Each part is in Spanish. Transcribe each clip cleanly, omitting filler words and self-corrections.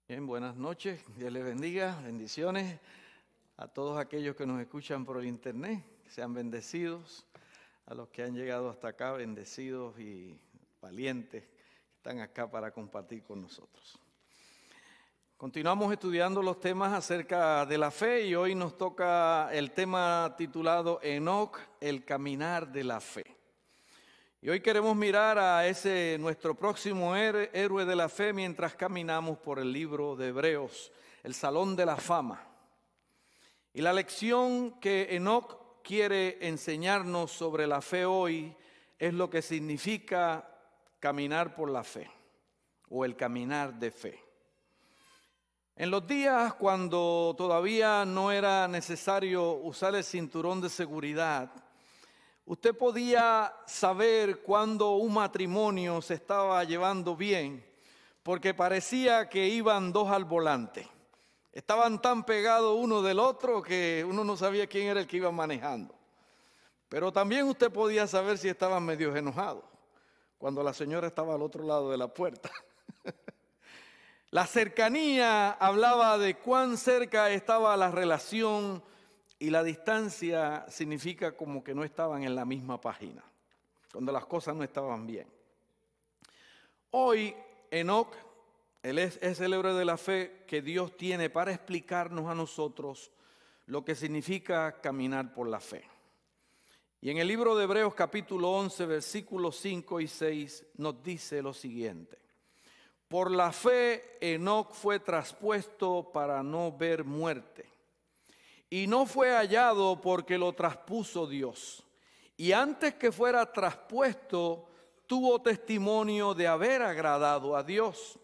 Bien, buenas noches, Dios les bendiga, bendiciones a todos aquellos que nos escuchan por el internet, que sean bendecidos, a los que han llegado hasta acá, bendecidos y valientes, que están acá para compartir con nosotros. Continuamos estudiando los temas acerca de la fe y hoy nos toca el tema titulado Enoc, el caminar de la fe. Y hoy queremos mirar a ese nuestro próximo héroe de la fe mientras caminamos por el libro de Hebreos, el Salón de la Fama. Y la lección que Enoc quiere enseñarnos sobre la fe hoy es lo que significa caminar por la fe o el caminar de fe. En los días cuando todavía no era necesario usar el cinturón de seguridad, usted podía saber cuando un matrimonio se estaba llevando bien, porque parecía que iban dos al volante. Estaban tan pegados uno del otro que uno no sabía quién era el que iba manejando. Pero también usted podía saber si estaban medio enojados, cuando la señora estaba al otro lado de la puerta. La cercanía hablaba de cuán cerca estaba la relación y la distancia significa como que no estaban en la misma página, cuando las cosas no estaban bien. Hoy Enoc, él es el héroe de la fe que Dios tiene para explicarnos a nosotros lo que significa caminar por la fe. Y en el libro de Hebreos capítulo 11, versículos 5 y 6 nos dice lo siguiente. Por la fe Enoc fue traspuesto para no ver muerte. Y no fue hallado porque lo traspuso Dios. Y antes que fuera traspuesto, tuvo testimonio de haber agradado a Dios.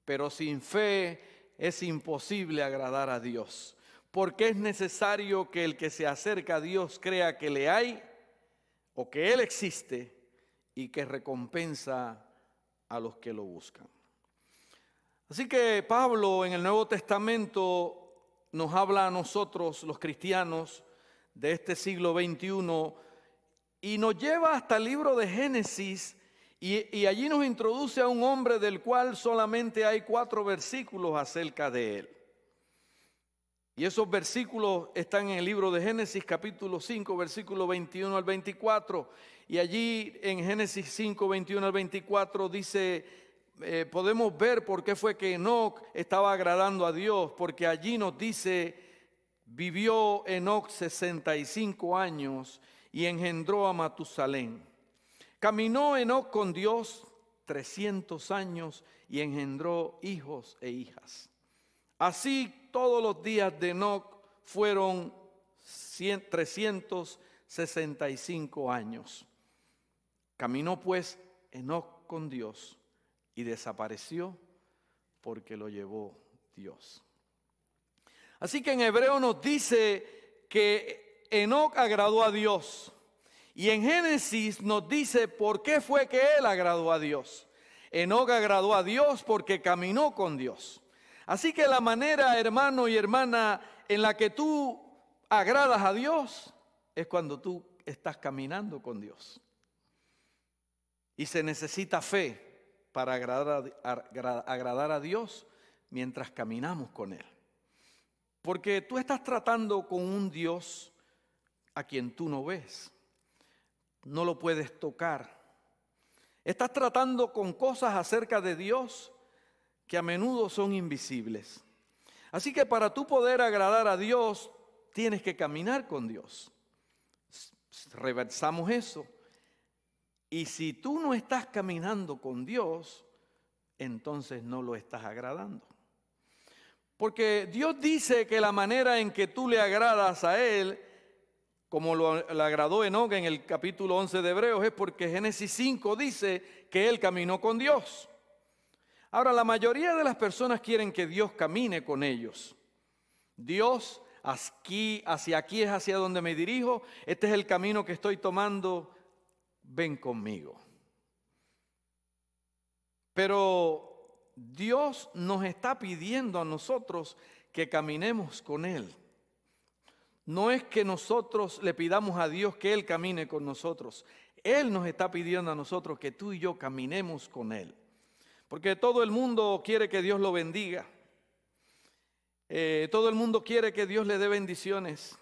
Pero sin fe es imposible agradar a Dios. Porque es necesario que el que se acerca a Dios crea que le hay o que Él existe y que recompensa a los que lo buscan. Así que Pablo en el Nuevo Testamento nos habla a nosotros, los cristianos de este siglo XXI, y nos lleva hasta el libro de Génesis, y allí nos introduce a un hombre del cual solamente hay 4 versículos acerca de él. Y esos versículos están en el libro de Génesis, capítulo 5, versículo 21 al 24, y allí en Génesis 5, 21 al 24 dice... podemos ver por qué fue que Enoc estaba agradando a Dios, porque allí nos dice, vivió Enoc 65 años y engendró a Matusalén. Caminó Enoc con Dios 300 años y engendró hijos e hijas. Así todos los días de Enoc fueron 365 años. Caminó pues Enoc con Dios y desapareció porque lo llevó Dios. Así que en Hebreo nos dice que Enoc agradó a Dios. Y en Génesis nos dice por qué fue que él agradó a Dios. Enoc agradó a Dios porque caminó con Dios. Así que la manera, hermano y hermana, en la que tú agradas a Dios es cuando tú estás caminando con Dios. Y se necesita fe para agradar a Dios mientras caminamos con Él. Porque tú estás tratando con un Dios a quien tú no ves, no lo puedes tocar. Estás tratando con cosas acerca de Dios que a menudo son invisibles. Así que para tú poder agradar a Dios, tienes que caminar con Dios. Reversamos eso. Y si tú no estás caminando con Dios, entonces no lo estás agradando. Porque Dios dice que la manera en que tú le agradas a Él, como le agradó Enoc en el capítulo 11 de Hebreos, es porque Génesis 5 dice que Él caminó con Dios. Ahora, la mayoría de las personas quieren que Dios camine con ellos. Dios, hacia aquí es hacia donde me dirijo, este es el camino que estoy tomando. Ven conmigo. Pero Dios nos está pidiendo a nosotros que caminemos con Él. No es que nosotros le pidamos a Dios que Él camine con nosotros. Él nos está pidiendo a nosotros que tú y yo caminemos con Él. Porque todo el mundo quiere que Dios lo bendiga. Todo el mundo quiere que Dios le dé bendiciones,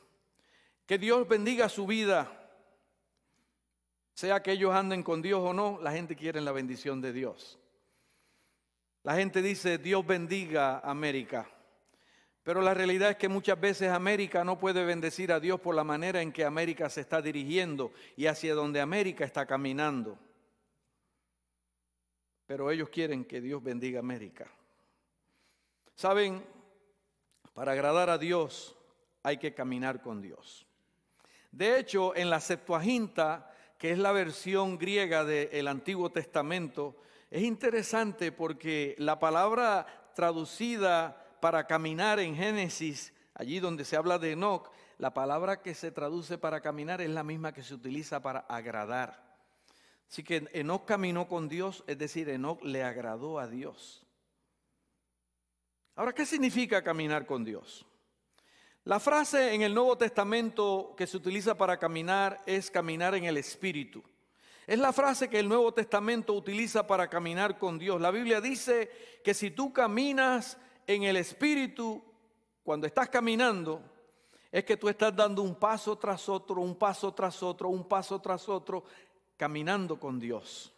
que Dios bendiga su vida. Sea que ellos anden con Dios o no, la gente quiere la bendición de Dios. La gente dice, Dios bendiga a América. Pero la realidad es que muchas veces América no puede bendecir a Dios por la manera en que América se está dirigiendo y hacia donde América está caminando. Pero ellos quieren que Dios bendiga a América. Saben, para agradar a Dios hay que caminar con Dios. De hecho, en la Septuaginta, que es la versión griega del Antiguo Testamento, es interesante porque la palabra traducida para caminar en Génesis, allí donde se habla de Enoc, la palabra que se traduce para caminar es la misma que se utiliza para agradar. Así que Enoc caminó con Dios, es decir, Enoc le agradó a Dios. Ahora, ¿qué significa caminar con Dios? La frase en el Nuevo Testamento que se utiliza para caminar es caminar en el Espíritu. Es la frase que el Nuevo Testamento utiliza para caminar con Dios. La Biblia dice que si tú caminas en el Espíritu, cuando estás caminando, es que tú estás dando un paso tras otro, un paso tras otro, un paso tras otro, caminando con Dios.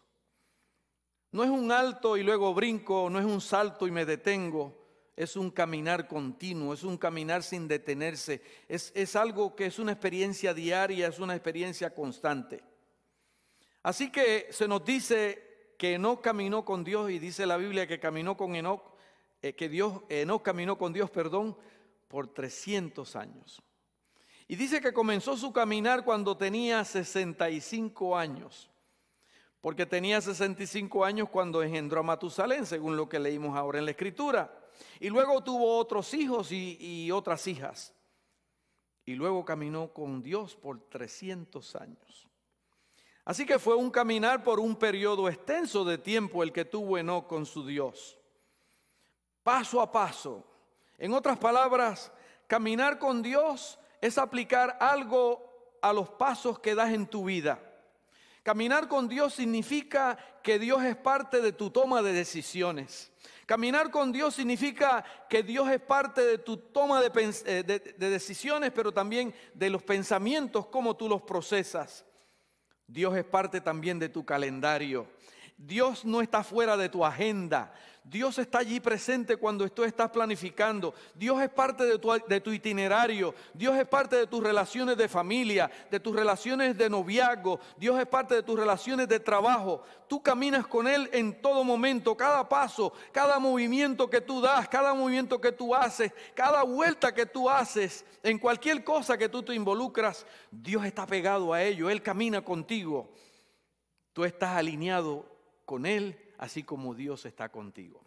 No es un alto y luego brinco, no es un salto y me detengo. Es un caminar continuo, es un caminar sin detenerse. Es algo que es una experiencia diaria, es una experiencia constante. Así que se nos dice que Enoc caminó con Dios y dice la Biblia que caminó con Enoc, Enoc caminó con Dios, por 300 años. Y dice que comenzó su caminar cuando tenía 65 años. Porque tenía 65 años cuando engendró a Matusalén, según lo que leímos ahora en la Escritura. Y luego tuvo otros hijos y otras hijas. Y luego caminó con Dios por 300 años. Así que fue un caminar por un periodo extenso de tiempo el que tuvo Enoc con su Dios. Paso a paso. En otras palabras, caminar con Dios es aplicar algo a los pasos que das en tu vida. Caminar con Dios significa que Dios es parte de tu toma de decisiones. Caminar con Dios significa que Dios es parte de tu toma de decisiones, pero también de los pensamientos, cómo tú los procesas. Dios es parte también de tu calendario. Dios no está fuera de tu agenda. Dios está allí presente cuando tú estás planificando. Dios es parte de tu itinerario. Dios es parte de tus relaciones de familia, de tus relaciones de noviazgo. Dios es parte de tus relaciones de trabajo. Tú caminas con Él en todo momento, cada paso, cada movimiento que tú das, cada movimiento que tú haces, cada vuelta que tú haces, en cualquier cosa que tú te involucras, Dios está pegado a ello. Él camina contigo. Tú estás alineado con Él, así como Dios está contigo.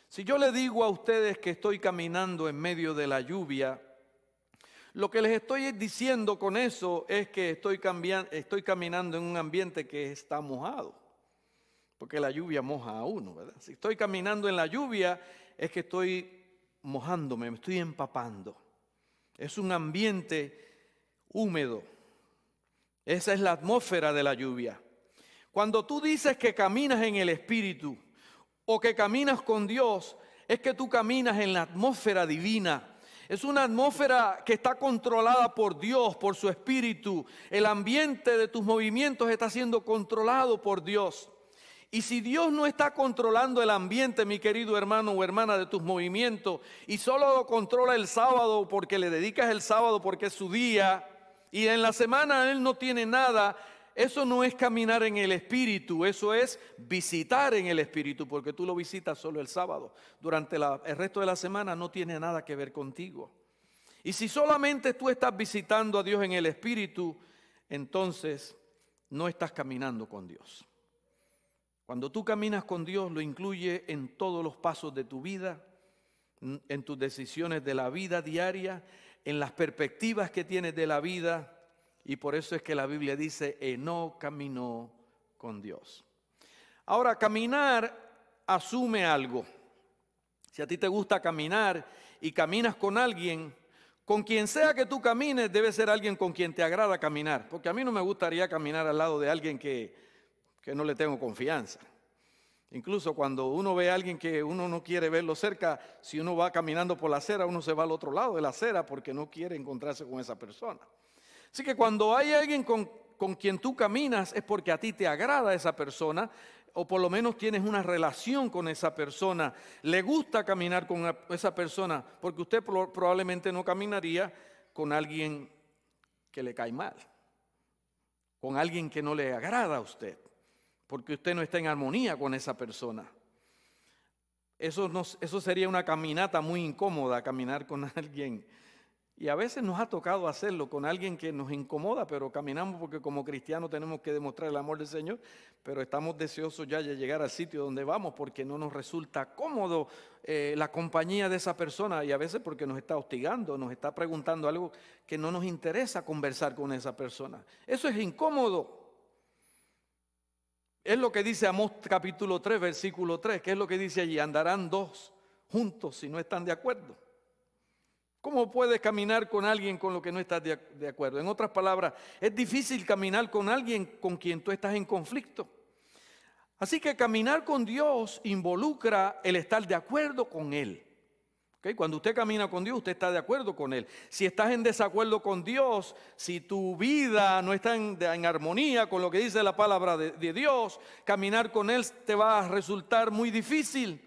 Si yo le digo a ustedes que estoy caminando en medio de la lluvia, lo que les estoy diciendo con eso es que estoy caminando en un ambiente que está mojado, porque la lluvia moja a uno, ¿verdad? Si estoy caminando en la lluvia es que estoy mojándome, me estoy empapando. Es un ambiente húmedo. Esa es la atmósfera de la lluvia. Cuando tú dices que caminas en el Espíritu o que caminas con Dios, es que tú caminas en la atmósfera divina. Es una atmósfera que está controlada por Dios, por su Espíritu. El ambiente de tus movimientos está siendo controlado por Dios. Y si Dios no está controlando el ambiente, mi querido hermano o hermana, de tus movimientos, y solo lo controla el sábado porque le dedicas el sábado porque es su día, y en la semana Él no tiene nada, eso no es caminar en el Espíritu, eso es visitar en el Espíritu, porque tú lo visitas solo el sábado. Durante el resto de la semana no tiene nada que ver contigo. Y si solamente tú estás visitando a Dios en el Espíritu, entonces no estás caminando con Dios. Cuando tú caminas con Dios, lo incluye en todos los pasos de tu vida, en tus decisiones de la vida diaria, en las perspectivas que tienes de la vida. Y por eso es que la Biblia dice, Enoc caminó con Dios. Ahora, caminar asume algo. Si a ti te gusta caminar y caminas con alguien, con quien sea que tú camines, debe ser alguien con quien te agrada caminar. Porque a mí no me gustaría caminar al lado de alguien que no le tengo confianza. Incluso cuando uno ve a alguien que uno no quiere verlo cerca, si uno va caminando por la acera, uno se va al otro lado de la acera porque no quiere encontrarse con esa persona. Así que cuando hay alguien con quien tú caminas es porque a ti te agrada esa persona, o por lo menos tienes una relación con esa persona. Le gusta caminar con esa persona, porque usted probablemente no caminaría con alguien que le cae mal, con alguien que no le agrada a usted, porque usted no está en armonía con esa persona. Eso sería una caminata muy incómoda, caminar con alguien. Y a veces nos ha tocado hacerlo con alguien que nos incomoda, pero caminamos porque como cristianos tenemos que demostrar el amor del Señor, pero estamos deseosos ya de llegar al sitio donde vamos porque no nos resulta cómodo la compañía de esa persona, y a veces porque nos está hostigando, nos está preguntando algo que no nos interesa conversar con esa persona. Eso es incómodo. Es lo que dice Amós capítulo 3, versículo 3, que es lo que dice allí: andarán dos juntos si no están de acuerdo. ¿Cómo puedes caminar con alguien con lo que no estás de acuerdo? En otras palabras, es difícil caminar con alguien con quien tú estás en conflicto. Así que caminar con Dios involucra el estar de acuerdo con Él. ¿Okay? Cuando usted camina con Dios, usted está de acuerdo con Él. Si estás en desacuerdo con Dios, si tu vida no está en armonía con lo que dice la palabra de Dios, caminar con Él te va a resultar muy difícil.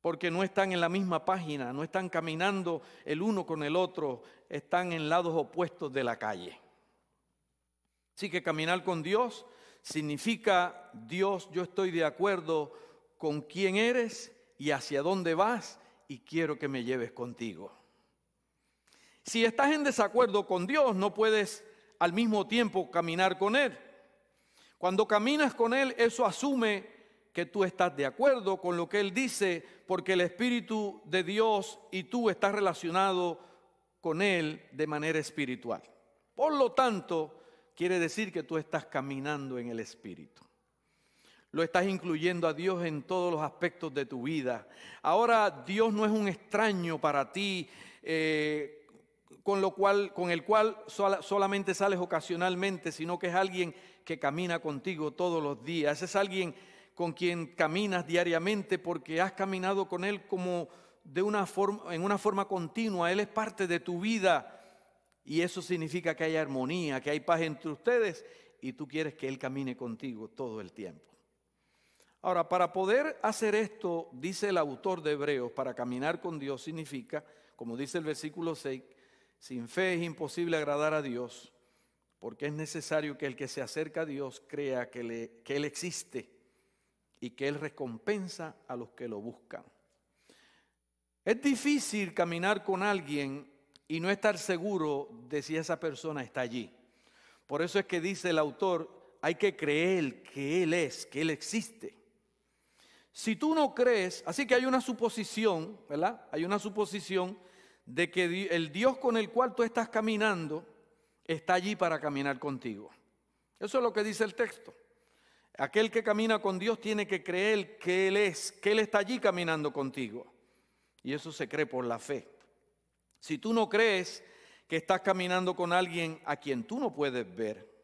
Porque no están en la misma página, no están caminando el uno con el otro, están en lados opuestos de la calle. Así que caminar con Dios significa: Dios, yo estoy de acuerdo con quién eres y hacia dónde vas, y quiero que me lleves contigo. Si estás en desacuerdo con Dios, no puedes al mismo tiempo caminar con Él. Cuando caminas con Él, eso asume que tú estás de acuerdo con lo que Él dice, porque el Espíritu de Dios y tú estás relacionado con Él de manera espiritual. Por lo tanto, quiere decir que tú estás caminando en el Espíritu. Lo estás incluyendo a Dios en todos los aspectos de tu vida. Ahora Dios no es un extraño para ti, con el cual solamente sales ocasionalmente, sino que es alguien que camina contigo todos los días. Es alguien con quien caminas diariamente porque has caminado con Él como en una forma continua. Él es parte de tu vida, y eso significa que hay armonía, que hay paz entre ustedes, y tú quieres que Él camine contigo todo el tiempo. Ahora, para poder hacer esto, dice el autor de Hebreos, para caminar con Dios significa, como dice el versículo 6, sin fe es imposible agradar a Dios, porque es necesario que el que se acerca a Dios crea que Él existe y que Él recompensa a los que lo buscan. Es difícil caminar con alguien y no estar seguro de si esa persona está allí. Por eso es que dice el autor, hay que creer que Él es, que Él existe. Si tú no crees, así que hay una suposición, ¿verdad? Hay una suposición de que el Dios con el cual tú estás caminando está allí para caminar contigo. Eso es lo que dice el texto. Aquel que camina con Dios tiene que creer que Él es, que Él está allí caminando contigo. Y eso se cree por la fe. Si tú no crees que estás caminando con alguien a quien tú no puedes ver,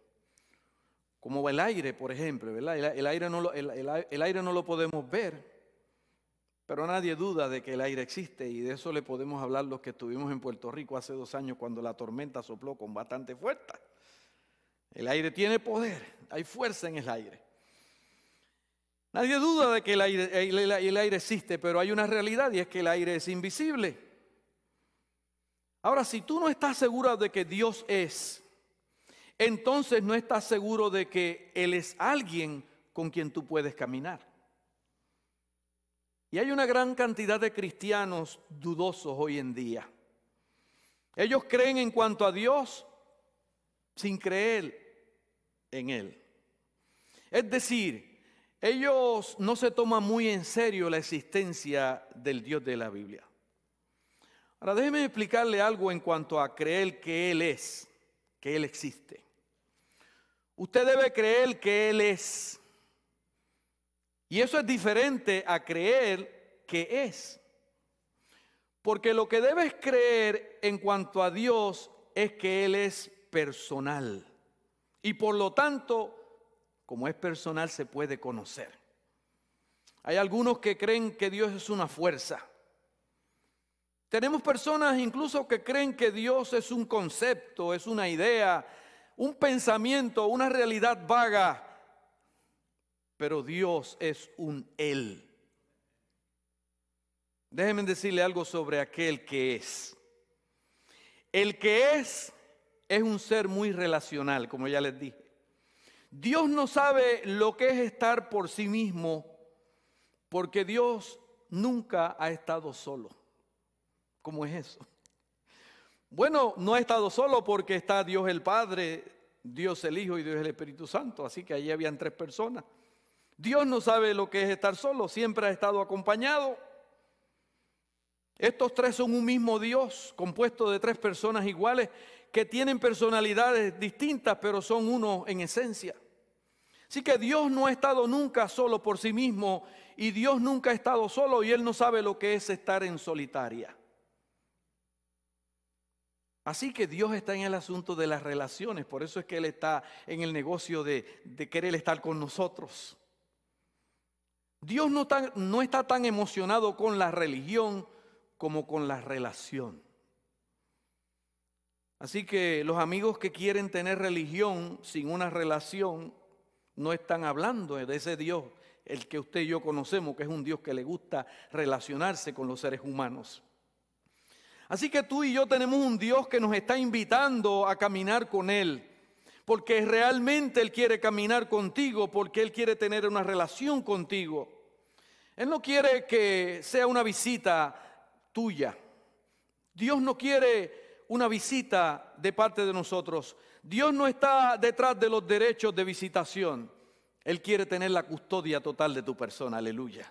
como el aire, por ejemplo, ¿verdad? El aire no lo podemos ver, pero nadie duda de que el aire existe, y de eso le podemos hablar los que estuvimos en Puerto Rico hace 2 años cuando la tormenta sopló con bastante fuerza. El aire tiene poder, hay fuerza en el aire. Nadie duda de que el aire existe, pero hay una realidad, y es que el aire es invisible. Ahora, si tú no estás seguro de que Dios es, entonces no estás seguro de que Él es alguien con quien tú puedes caminar. Y hay una gran cantidad de cristianos dudosos hoy en día. Ellos creen en cuanto a Dios sin creer en Él. Es decir, ellos no se toman muy en serio la existencia del Dios de la Biblia. Ahora déjeme explicarle algo en cuanto a creer que Él es, que Él existe. Usted debe creer que Él es. Y eso es diferente a creer que es. Porque lo que debes creer en cuanto a Dios es que Él es personal. Y por lo tanto, como es personal, se puede conocer. Hay algunos que creen que Dios es una fuerza. Tenemos personas incluso que creen que Dios es un concepto, es una idea, un pensamiento, una realidad vaga. Pero Dios es un Él. Déjenme decirle algo sobre aquel que es. El que es un ser muy relacional, como ya les dije. Dios no sabe lo que es estar por sí mismo, porque Dios nunca ha estado solo. ¿Cómo es eso? Bueno, no ha estado solo porque está Dios el Padre, Dios el Hijo y Dios el Espíritu Santo. Así que allí habían 3 personas. Dios no sabe lo que es estar solo, siempre ha estado acompañado. Estos 3 son un mismo Dios, compuesto de 3 personas iguales, que tienen personalidades distintas, pero son uno en esencia. Así que Dios no ha estado nunca solo por sí mismo, y Dios nunca ha estado solo, y Él no sabe lo que es estar en solitaria. Así que Dios está en el asunto de las relaciones, por eso es que Él está en el negocio de querer estar con nosotros. Dios no está tan emocionado con la religión como con la relación. Así que los amigos que quieren tener religión sin una relación no están hablando de ese Dios, el que usted y yo conocemos, que es un Dios que le gusta relacionarse con los seres humanos. Así que tú y yo tenemos un Dios que nos está invitando a caminar con Él, porque realmente Él quiere caminar contigo, porque Él quiere tener una relación contigo. Él no quiere que sea una visita tuya. Dios no quiere una visita de parte de nosotros. Dios no está detrás de los derechos de visitación. Él quiere tener la custodia total de tu persona. Aleluya.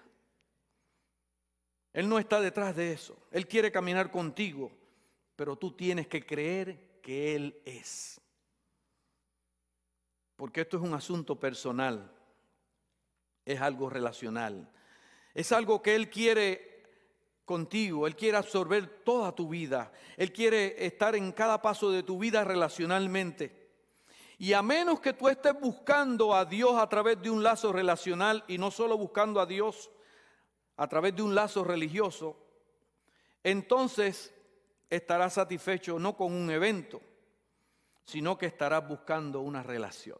Él no está detrás de eso. Él quiere caminar contigo, pero tú tienes que creer que Él es. Porque esto es un asunto personal. Es algo relacional. Es algo que Él quiere contigo. Él quiere absorber toda tu vida. Él quiere estar en cada paso de tu vida relacionalmente. Y a menos que tú estés buscando a Dios a través de un lazo relacional y no solo buscando a Dios a través de un lazo religioso, entonces estarás satisfecho no con un evento, sino que estarás buscando una relación.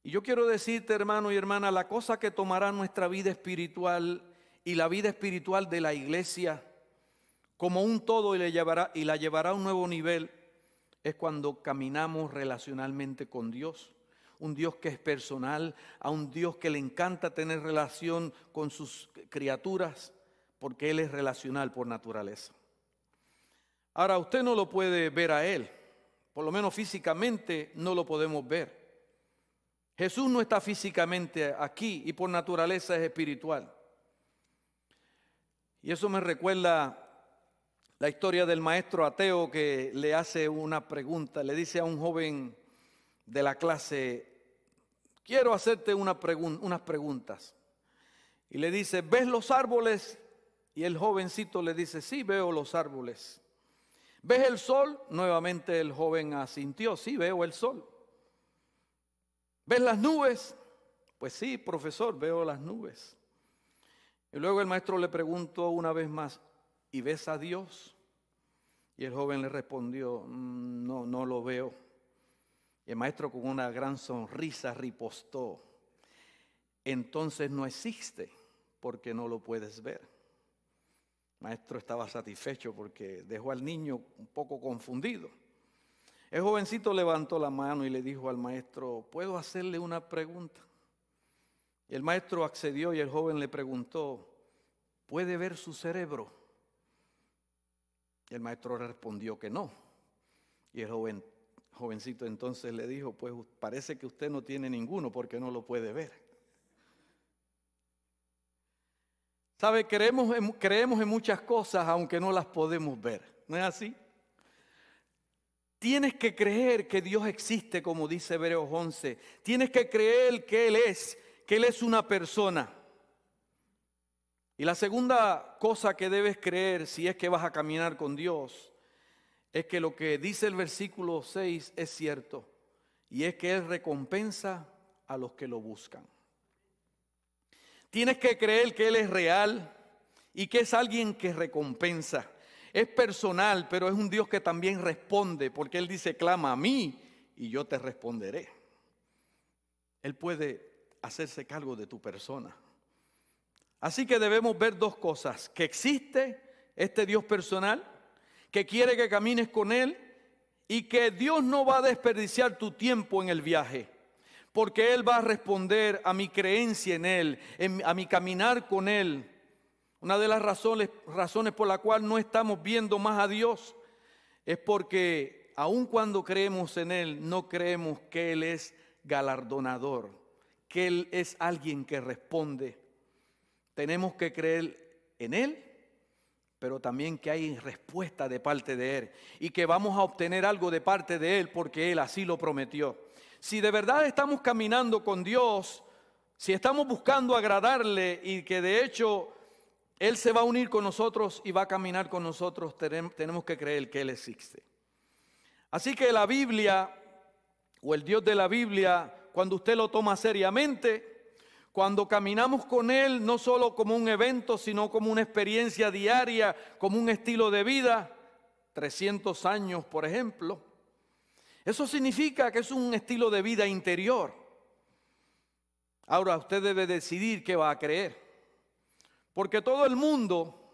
Y yo quiero decirte, hermano y hermana, la cosa que tomará nuestra vida espiritual y la vida espiritual de la iglesia como un todo y la llevará a un nuevo nivel es cuando caminamos relacionalmente con Dios. Un Dios que es personal, a un Dios que le encanta tener relación con sus criaturas, porque Él es relacional por naturaleza. Ahora, usted no lo puede ver a Él, por lo menos físicamente no lo podemos ver. Jesús no está físicamente aquí y por naturaleza es espiritual. Y eso me recuerda la historia del maestro ateo que le hace una pregunta, le dice a un joven de la clase: quiero hacerte unas preguntas. Y le dice: ¿ves los árboles? Y el jovencito le dice: sí, veo los árboles. ¿Ves el sol? Nuevamente el joven asintió: sí, veo el sol. ¿Ves las nubes? Pues sí, profesor, veo las nubes. Y luego el maestro le preguntó una vez más: ¿y ves a Dios? Y el joven le respondió: no, no lo veo. Y el maestro con una gran sonrisa ripostó: entonces no existe porque no lo puedes ver. El maestro estaba satisfecho porque dejó al niño un poco confundido. El jovencito levantó la mano y le dijo al maestro: ¿puedo hacerle una pregunta? Y el maestro accedió y el joven le preguntó: ¿puede ver su cerebro? Y el maestro respondió que no. Y el jovencito entonces le dijo: pues parece que usted no tiene ninguno porque no lo puede ver. ¿Sabe? Creemos en muchas cosas aunque no las podemos ver. ¿No es así? Tienes que creer que Dios existe, como dice Hebreos 11. Tienes que creer que Él es una persona. Y la segunda cosa que debes creer si es que vas a caminar con Dios es que lo que dice el versículo 6 es cierto, y es que Él recompensa a los que lo buscan. Tienes que creer que Él es real y que es alguien que recompensa. Es personal, pero es un Dios que también responde, porque Él dice, clama a mí y yo te responderé. Él puede hacerse cargo de tu persona. Así que debemos ver dos cosas: que existe este Dios personal, que quiere que camines con Él, y que Dios no va a desperdiciar tu tiempo en el viaje, porque Él va a responder a mi creencia en Él, a mi caminar con Él. Una de las razones por la cual no estamos viendo más a Dios es porque aun cuando creemos en Él, no creemos que Él es galardonador, que Él es alguien que responde. Tenemos que creer en Él, pero también que hay respuesta de parte de Él y que vamos a obtener algo de parte de Él porque Él así lo prometió. Si de verdad estamos caminando con Dios, si estamos buscando agradarle y que de hecho Él se va a unir con nosotros y va a caminar con nosotros, tenemos que creer que Él existe. Así que la Biblia, o el Dios de la Biblia, cuando usted lo toma seriamente, cuando caminamos con Él, no solo como un evento, sino como una experiencia diaria, como un estilo de vida, 300 años, por ejemplo, eso significa que es un estilo de vida interior. Ahora usted debe decidir qué va a creer, porque todo el mundo,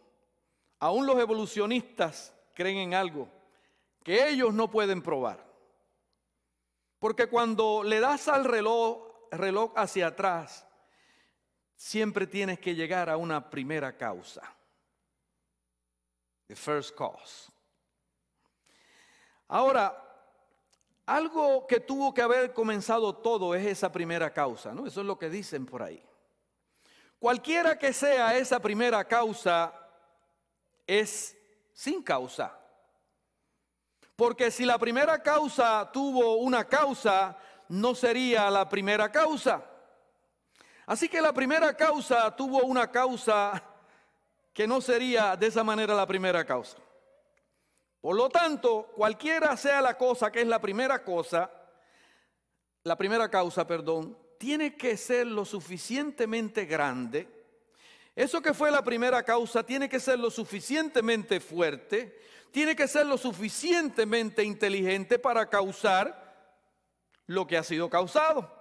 aún los evolucionistas, creen en algo que ellos no pueden probar. Porque cuando le das al reloj hacia atrás, siempre tienes que llegar a una primera causa. The first cause. Ahora, algo que tuvo que haber comenzado todo es esa primera causa, ¿no? Eso es lo que dicen por ahí. Cualquiera que sea esa primera causa, es sin causa. Porque si la primera causa tuvo una causa, no sería la primera causa. Así que la primera causa tuvo una causa que no sería de esa manera la primera causa. Por lo tanto, cualquiera sea la cosa que es la primera causa, tiene que ser lo suficientemente grande. Eso que fue la primera causa tiene que ser lo suficientemente fuerte, tiene que ser lo suficientemente inteligente para causar lo que ha sido causado.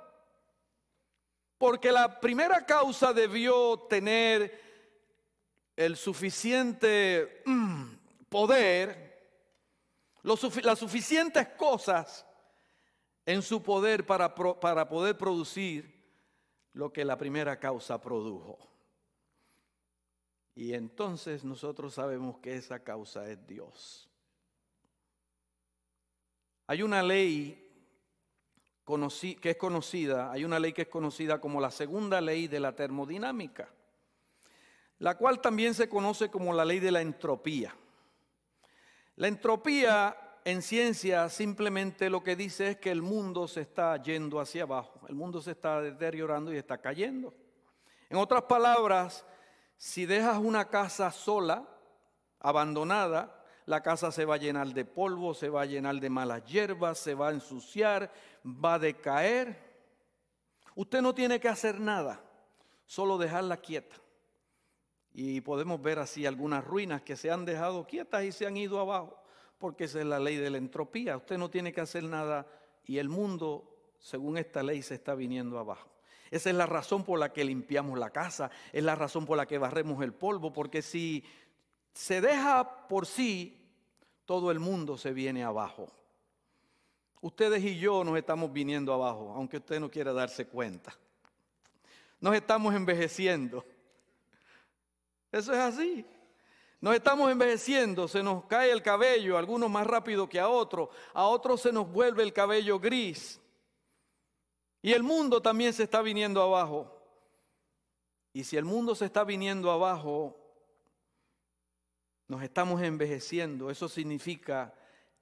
Porque la primera causa debió tener el suficiente poder, las suficientes cosas en su poder para poder producir lo que la primera causa produjo. Y entonces nosotros sabemos que esa causa es Dios. Hay una ley que es conocida como la segunda ley de la termodinámica, la cual también se conoce como la ley de la entropía. La entropía en ciencia simplemente lo que dice es que el mundo se está yendo hacia abajo, el mundo se está deteriorando y está cayendo. En otras palabras, si dejas una casa sola, abandonada, la casa se va a llenar de polvo, se va a llenar de malas hierbas, se va a ensuciar, va a decaer. Usted no tiene que hacer nada, solo dejarla quieta. Y podemos ver así algunas ruinas que se han dejado quietas y se han ido abajo, porque esa es la ley de la entropía. Usted no tiene que hacer nada y el mundo, según esta ley, se está viniendo abajo. Esa es la razón por la que limpiamos la casa, es la razón por la que barremos el polvo, porque si se deja por sí, todo el mundo se viene abajo. Ustedes y yo nos estamos viniendo abajo, aunque usted no quiera darse cuenta. Nos estamos envejeciendo. Eso es así. Nos estamos envejeciendo, se nos cae el cabello, algunos más rápido que a otros se nos vuelve el cabello gris. Y el mundo también se está viniendo abajo. Y si el mundo se está viniendo abajo, nos estamos envejeciendo. Eso significa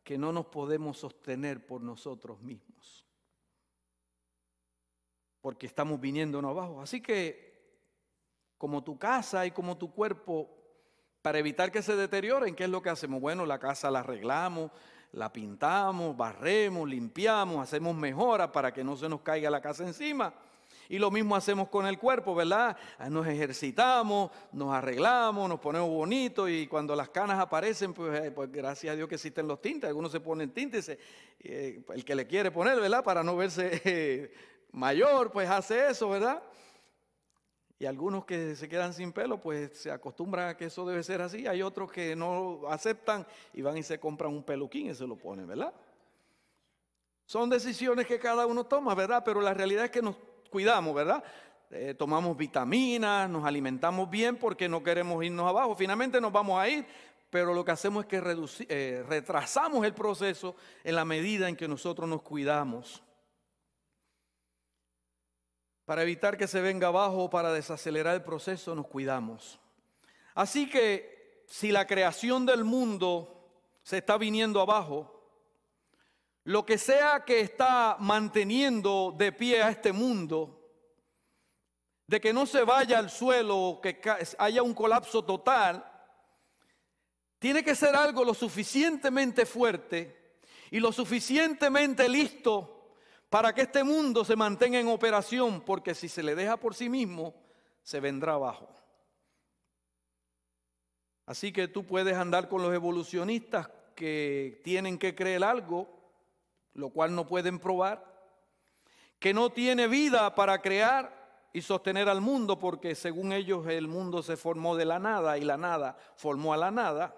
que no nos podemos sostener por nosotros mismos, porque estamos viniéndonos abajo. Así que, como tu casa y como tu cuerpo, para evitar que se deterioren, ¿qué es lo que hacemos? Bueno, la casa la arreglamos, la pintamos, barremos, limpiamos, hacemos mejoras para que no se nos caiga la casa encima. Y lo mismo hacemos con el cuerpo, ¿verdad? Nos ejercitamos, nos arreglamos, nos ponemos bonitos y cuando las canas aparecen, pues gracias a Dios que existen los tintes. Algunos se ponen tintes, el que le quiere poner, ¿verdad? Para no verse mayor, pues hace eso, ¿verdad? Y algunos que se quedan sin pelo, pues se acostumbran a que eso debe ser así. Hay otros que no aceptan y van y se compran un peluquín y se lo ponen, ¿verdad? Son decisiones que cada uno toma, ¿verdad? Pero la realidad es que nos cuidamos, ¿verdad? Tomamos vitaminas, nos alimentamos bien porque no queremos irnos abajo. Finalmente nos vamos a ir, pero lo que hacemos es que retrasamos el proceso en la medida en que nosotros nos cuidamos. Para evitar que se venga abajo o para desacelerar el proceso, nos cuidamos. Así que si la creación del mundo se está viniendo abajo, lo que sea que está manteniendo de pie a este mundo, de que no se vaya al suelo, que haya un colapso total, tiene que ser algo lo suficientemente fuerte y lo suficientemente listo para que este mundo se mantenga en operación, porque si se le deja por sí mismo, se vendrá abajo. Así que tú puedes andar con los evolucionistas que tienen que creer algo, lo cual no pueden probar, que no tiene vida para crear y sostener al mundo, porque según ellos el mundo se formó de la nada y la nada formó a la nada.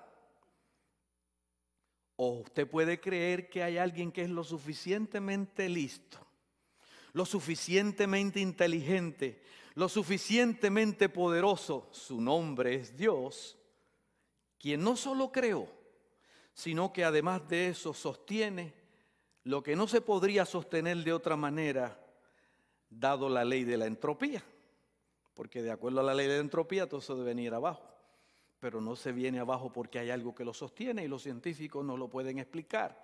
O usted puede creer que hay alguien que es lo suficientemente listo, lo suficientemente inteligente, lo suficientemente poderoso, su nombre es Dios, quien no solo creó, sino que además de eso sostiene lo que no se podría sostener de otra manera, dado la ley de la entropía. Porque de acuerdo a la ley de la entropía, todo eso debe venir abajo. Pero no se viene abajo porque hay algo que lo sostiene y los científicos no lo pueden explicar.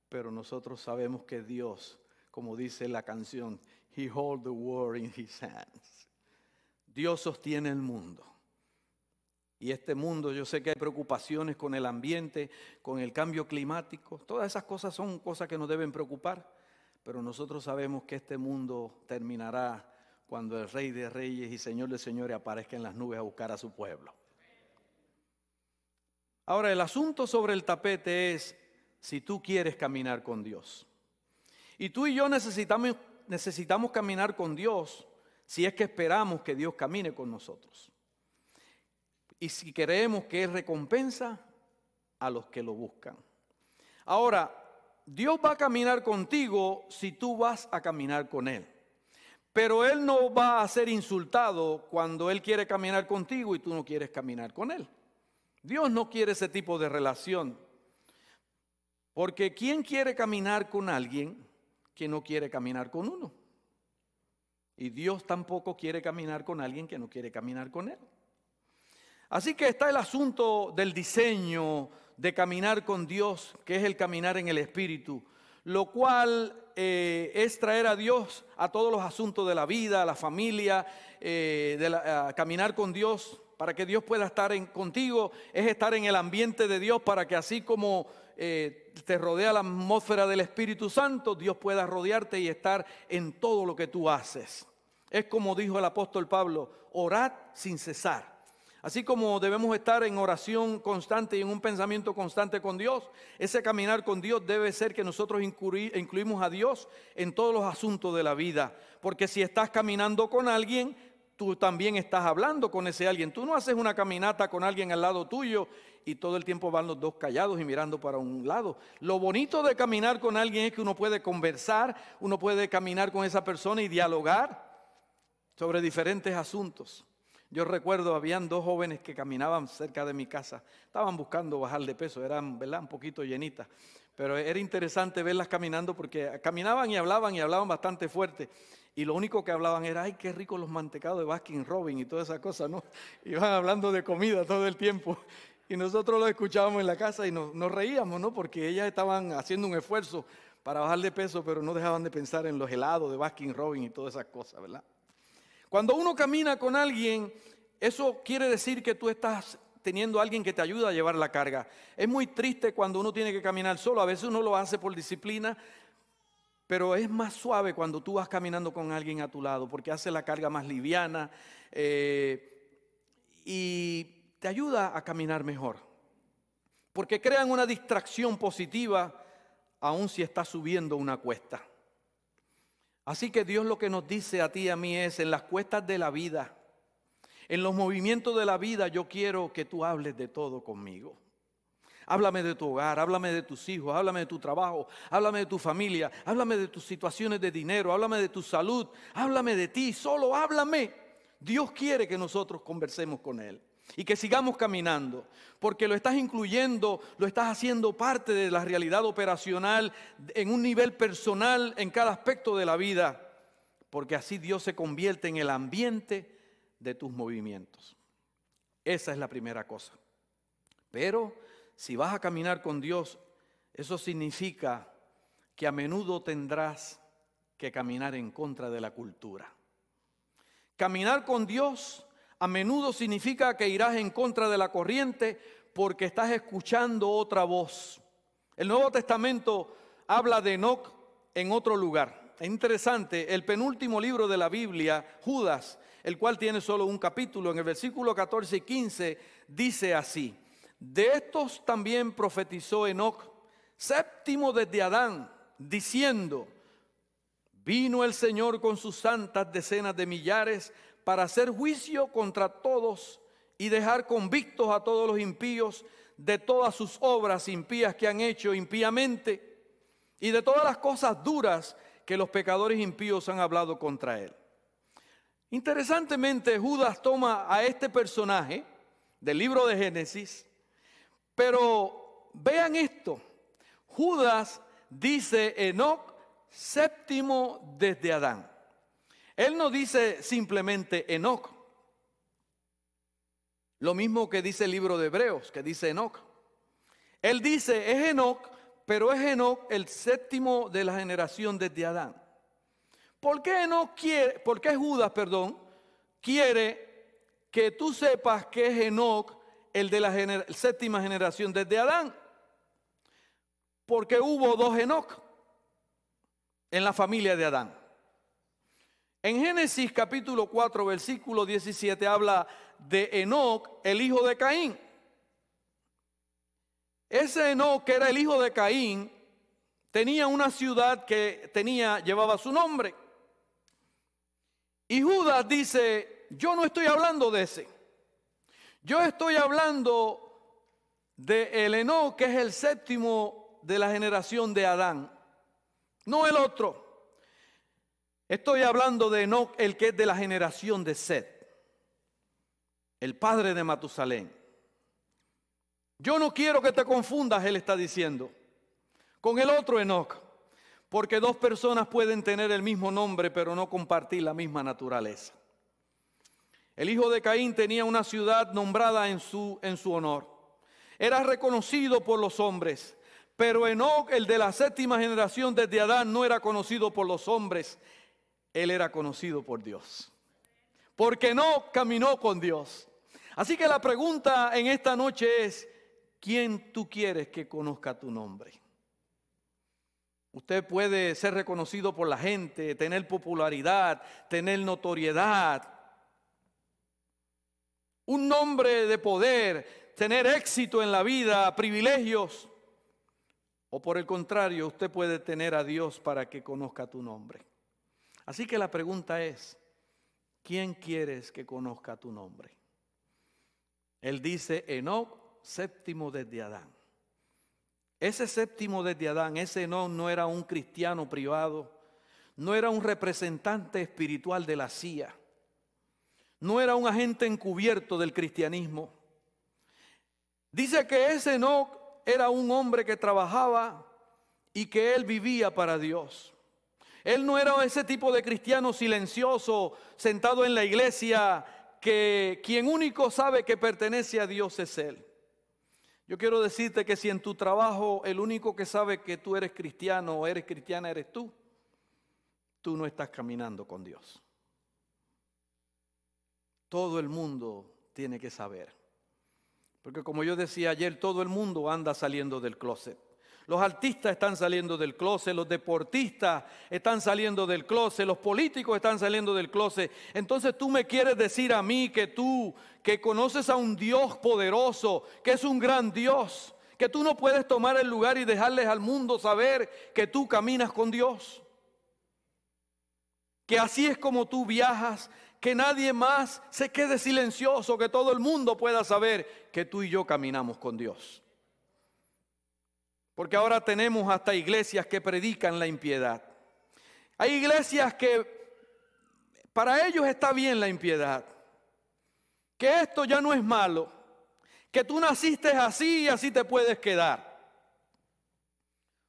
Pero nosotros sabemos que Dios, como dice la canción, He holds the world in His hands. Dios sostiene el mundo. Y este mundo, yo sé que hay preocupaciones con el ambiente, con el cambio climático. Todas esas cosas son cosas que nos deben preocupar. Pero nosotros sabemos que este mundo terminará cuando el Rey de Reyes y Señor de Señores aparezca en las nubes a buscar a su pueblo. Ahora, el asunto sobre el tapete es si tú quieres caminar con Dios. Y tú y yo necesitamos caminar con Dios si es que esperamos que Dios camine con nosotros. Y si creemos que Él recompensa a los que lo buscan. Ahora, Dios va a caminar contigo si tú vas a caminar con Él. Pero Él no va a ser insultado cuando Él quiere caminar contigo y tú no quieres caminar con Él. Dios no quiere ese tipo de relación. Porque ¿quién quiere caminar con alguien que no quiere caminar con uno? Y Dios tampoco quiere caminar con alguien que no quiere caminar con Él. Así que está el asunto del diseño de caminar con Dios, que es el caminar en el Espíritu, lo cual es traer a Dios a todos los asuntos de la vida, la familia, caminar con Dios para que Dios pueda estar contigo, es estar en el ambiente de Dios para que así como te rodea la atmósfera del Espíritu Santo, Dios pueda rodearte y estar en todo lo que tú haces. Es como dijo el apóstol Pablo, orad sin cesar. Así como debemos estar en oración constante y en un pensamiento constante con Dios, ese caminar con Dios debe ser que nosotros incluimos a Dios en todos los asuntos de la vida. Porque si estás caminando con alguien, tú también estás hablando con ese alguien. Tú no haces una caminata con alguien al lado tuyo y todo el tiempo van los dos callados y mirando para un lado. Lo bonito de caminar con alguien es que uno puede conversar, uno puede caminar con esa persona y dialogar sobre diferentes asuntos. Yo recuerdo, habían dos jóvenes que caminaban cerca de mi casa, estaban buscando bajar de peso, eran, ¿verdad?, un poquito llenitas, pero era interesante verlas caminando porque caminaban y hablaban bastante fuerte, y lo único que hablaban era, ay, qué ricos los mantecados de Baskin Robbins y todas esas cosas, ¿no? Iban hablando de comida todo el tiempo, y nosotros los escuchábamos en la casa y nos reíamos, ¿no? Porque ellas estaban haciendo un esfuerzo para bajar de peso, pero no dejaban de pensar en los helados de Baskin Robbins y todas esas cosas, ¿verdad? Cuando uno camina con alguien, eso quiere decir que tú estás teniendo a alguien que te ayuda a llevar la carga. Es muy triste cuando uno tiene que caminar solo. A veces uno lo hace por disciplina, pero es más suave cuando tú vas caminando con alguien a tu lado, porque hace la carga más liviana y te ayuda a caminar mejor. Porque crean una distracción positiva, aun si estás subiendo una cuesta. Así que Dios lo que nos dice a ti y a mí es, en las cuestas de la vida, en los movimientos de la vida, yo quiero que tú hables de todo conmigo. Háblame de tu hogar, háblame de tus hijos, háblame de tu trabajo, háblame de tu familia, háblame de tus situaciones de dinero, háblame de tu salud, háblame de ti, solo háblame. Dios quiere que nosotros conversemos con Él y que sigamos caminando, porque lo estás incluyendo, lo estás haciendo parte de la realidad operacional en un nivel personal en cada aspecto de la vida, porque así Dios se convierte en el ambiente de tus movimientos. Esa es la primera cosa. Pero si vas a caminar con Dios, eso significa que a menudo tendrás que caminar en contra de la cultura. Caminar con Dios a menudo significa que irás en contra de la corriente porque estás escuchando otra voz. El Nuevo Testamento habla de Enoc en otro lugar. Es interesante, el penúltimo libro de la Biblia, Judas, el cual tiene solo un capítulo, en el versículo 14 y 15, dice así: de estos también profetizó Enoc, séptimo desde Adán, diciendo: vino el Señor con sus santas decenas de millares para hacer juicio contra todos y dejar convictos a todos los impíos de todas sus obras impías que han hecho impíamente y de todas las cosas duras que los pecadores impíos han hablado contra él. Interesantemente, Judas toma a este personaje del libro de Génesis, pero vean esto, Judas dice Enoc séptimo desde Adán. Él no dice simplemente Enoc, lo mismo que dice el libro de Hebreos, que dice Enoc. Él dice es Enoc, pero es Enoc el séptimo de la generación desde Adán. ¿Por qué Judas quiere que tú sepas que es Enoc el de la séptima generación desde Adán? Porque hubo dos Enoc en la familia de Adán. En Génesis capítulo 4, versículo 17 habla de Enoc, el hijo de Caín. Ese Enoc, que era el hijo de Caín, tenía una ciudad que llevaba su nombre. Y Judas dice, yo no estoy hablando de ese. Yo estoy hablando de el Enoc, que es el séptimo de la generación de Adán, no el otro. Estoy hablando de Enoc, el que es de la generación de Set, el padre de Matusalén. Yo no quiero que te confundas, él está diciendo, con el otro Enoc, porque dos personas pueden tener el mismo nombre, pero no compartir la misma naturaleza. El hijo de Caín tenía una ciudad nombrada en su honor. Era reconocido por los hombres, pero Enoc, el de la séptima generación desde Adán, no era conocido por los hombres. Él era conocido por Dios, porque Enoc caminó con Dios. Así que la pregunta en esta noche es, ¿quién tú quieres que conozca tu nombre? Usted puede ser reconocido por la gente, tener popularidad, tener notoriedad, un nombre de poder, tener éxito en la vida, privilegios. O por el contrario, usted puede tener a Dios para que conozca tu nombre. Así que la pregunta es, ¿quién quieres que conozca tu nombre? Él dice Enoc, séptimo desde Adán. Ese séptimo desde Adán, ese Enoc no era un cristiano privado, no era un representante espiritual de la CIA, no era un agente encubierto del cristianismo. Dice que ese Enoc era un hombre que trabajaba y que él vivía para Dios. Él no era ese tipo de cristiano silencioso, sentado en la iglesia, que quien único sabe que pertenece a Dios es Él. Yo quiero decirte que si en tu trabajo el único que sabe que tú eres cristiano o eres cristiana eres tú no estás caminando con Dios. Todo el mundo tiene que saber. Porque como yo decía ayer, todo el mundo anda saliendo del closet. Los artistas están saliendo del closet, los deportistas están saliendo del closet, los políticos están saliendo del closet. Entonces tú me quieres decir a mí que tú, que conoces a un Dios poderoso, que es un gran Dios, que tú no puedes tomar el lugar y dejarles al mundo saber que tú caminas con Dios. Que así es como tú viajas, que nadie más se quede silencioso, que todo el mundo pueda saber que tú y yo caminamos con Dios. Porque ahora tenemos hasta iglesias que predican la impiedad. Hay iglesias que para ellos está bien la impiedad. Que esto ya no es malo. Que tú naciste así y así te puedes quedar.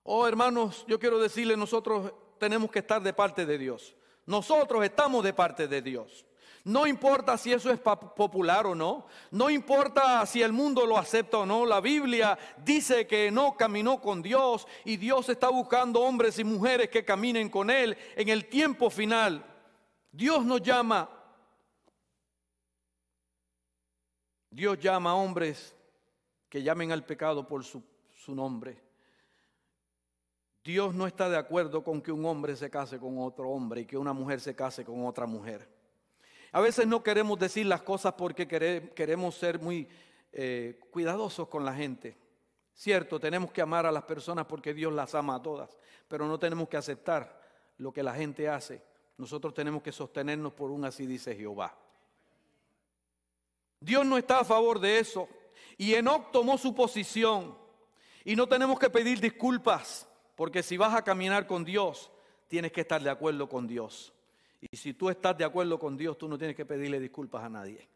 Oh, hermanos, yo quiero decirles, nosotros tenemos que estar de parte de Dios. Nosotros estamos de parte de Dios. No importa si eso es popular o no. No importa si el mundo lo acepta o no. La Biblia dice que Enoc caminó con Dios y Dios está buscando hombres y mujeres que caminen con Él en el tiempo final. Dios nos llama. Dios llama a hombres que llamen al pecado por su nombre. Dios no está de acuerdo con que un hombre se case con otro hombre y que una mujer se case con otra mujer. A veces no queremos decir las cosas porque queremos ser muy cuidadosos con la gente. Cierto, tenemos que amar a las personas porque Dios las ama a todas, pero no tenemos que aceptar lo que la gente hace. Nosotros tenemos que sostenernos por un así dice Jehová. Dios no está a favor de eso. Y Enoc tomó su posición. Y no tenemos que pedir disculpas, porque si vas a caminar con Dios, tienes que estar de acuerdo con Dios. Y si tú estás de acuerdo con Dios, tú no tienes que pedirle disculpas a nadie.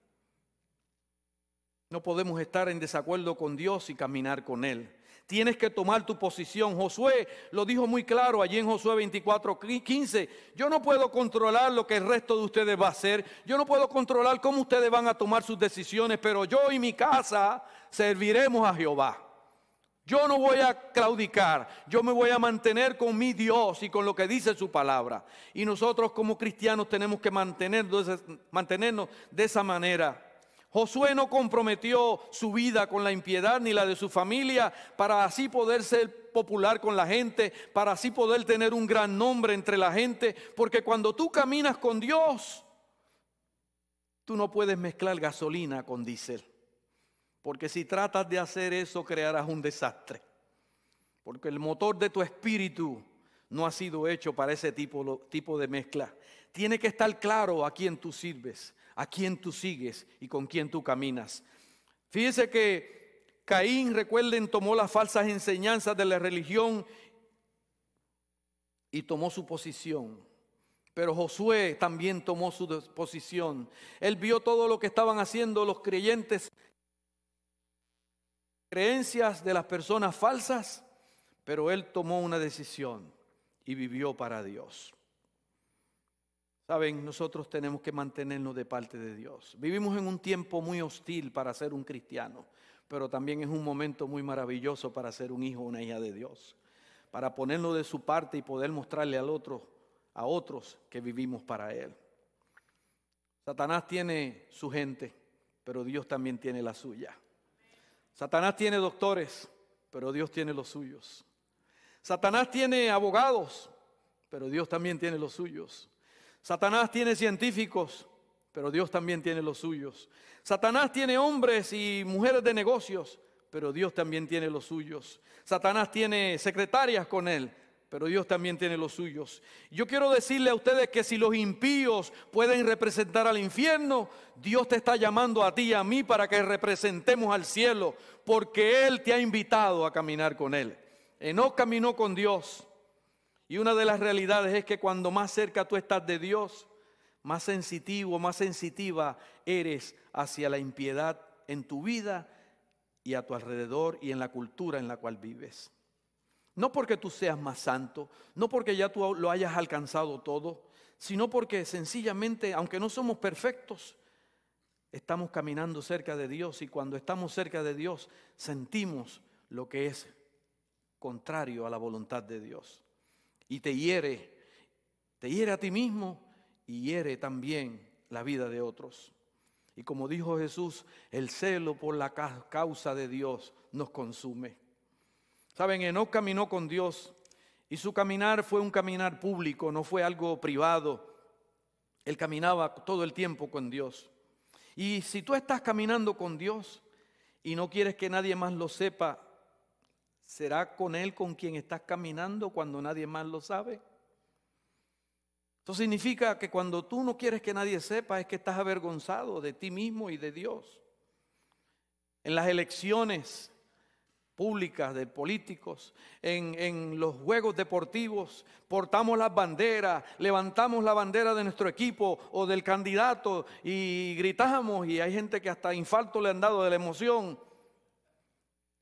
No podemos estar en desacuerdo con Dios y caminar con Él. Tienes que tomar tu posición. Josué lo dijo muy claro allí en Josué 24:15. Yo no puedo controlar lo que el resto de ustedes va a hacer. Yo no puedo controlar cómo ustedes van a tomar sus decisiones, pero yo y mi casa serviremos a Jehová. Yo no voy a claudicar, yo me voy a mantener con mi Dios y con lo que dice su palabra. Y nosotros como cristianos tenemos que mantenernos de esa manera. Josué no comprometió su vida con la impiedad ni la de su familia para así poder ser popular con la gente, para así poder tener un gran nombre entre la gente. Porque cuando tú caminas con Dios, tú no puedes mezclar gasolina con diésel. Porque si tratas de hacer eso, crearás un desastre. Porque el motor de tu espíritu no ha sido hecho para ese tipo de mezcla. Tiene que estar claro a quién tú sirves, a quién tú sigues y con quién tú caminas. Fíjese que Caín, recuerden, tomó las falsas enseñanzas de la religión y tomó su posición. Pero Josué también tomó su posición. Él vio todo lo que estaban haciendo los creyentes, creencias de las personas falsas, pero él tomó una decisión y vivió para Dios. Saben, nosotros tenemos que mantenernos de parte de Dios. Vivimos en un tiempo muy hostil para ser un cristiano, pero también es un momento muy maravilloso para ser un hijo o una hija de Dios, para ponernos de su parte y poder mostrarle a otros que vivimos para Él. Satanás tiene su gente, pero Dios también tiene la suya. Satanás tiene doctores, pero Dios tiene los suyos. Satanás tiene abogados, pero Dios también tiene los suyos. Satanás tiene científicos, pero Dios también tiene los suyos. Satanás tiene hombres y mujeres de negocios, pero Dios también tiene los suyos. Satanás tiene secretarias con él, pero Dios también tiene los suyos. Yo quiero decirle a ustedes que si los impíos pueden representar al infierno, Dios te está llamando a ti y a mí para que representemos al cielo, porque Él te ha invitado a caminar con Él. Enoc caminó con Dios, y una de las realidades es que cuando más cerca tú estás de Dios, más sensitivo, más sensitiva eres hacia la impiedad en tu vida y a tu alrededor y en la cultura en la cual vives. No porque tú seas más santo, no porque ya tú lo hayas alcanzado todo, sino porque sencillamente, aunque no somos perfectos, estamos caminando cerca de Dios, y cuando estamos cerca de Dios sentimos lo que es contrario a la voluntad de Dios. Y te hiere a ti mismo y hiere también la vida de otros. Y como dijo Jesús, el celo por la causa de Dios nos consume. Saben, Enoc caminó con Dios y su caminar fue un caminar público, no fue algo privado. Él caminaba todo el tiempo con Dios. Y si tú estás caminando con Dios y no quieres que nadie más lo sepa, ¿será con Él con quien estás caminando cuando nadie más lo sabe? Esto significa que cuando tú no quieres que nadie sepa es que estás avergonzado de ti mismo y de Dios. En las elecciones públicas de políticos, en los juegos deportivos, portamos las banderas, levantamos la bandera de nuestro equipo o del candidato y gritamos, y hay gente que hasta infarto le han dado de la emoción.